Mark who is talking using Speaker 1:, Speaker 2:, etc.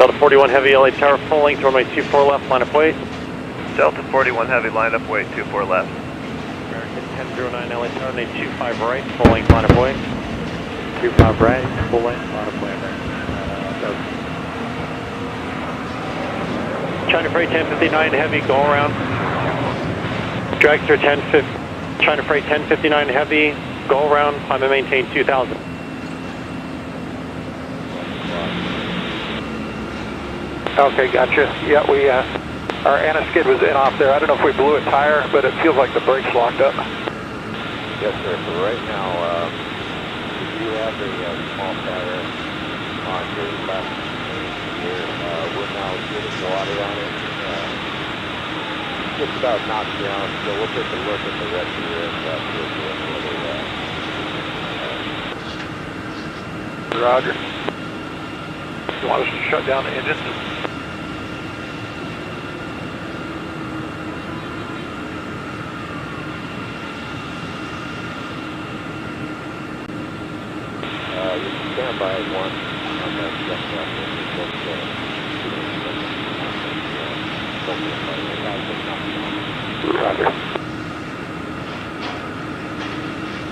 Speaker 1: Delta 41 Heavy, LA Tower, full length, runway 24 left, line up wait.
Speaker 2: Delta 41 Heavy, line up wait, 24 left.
Speaker 1: American 1009 LA Tower, name 25 right, full length, line up wait. 25 right, full length, line up wait. China Freight 1059 Heavy, go around. Dragster 1050, China Freight 1059 Heavy, go around, climb and maintain 2000.
Speaker 3: Okay, gotcha. Yeah, our anti-skid was in off there. I don't know if we blew a tire, but it feels like the brakes locked up.
Speaker 4: Yes, sir. So right now, you have a small tire on your left here. We're now getting water on it. Just about knocked down, so we'll take a look at the rest of your aircraft here.
Speaker 3: Roger. You want us to shut down the engine?
Speaker 4: You can stand by one on that
Speaker 3: Roger.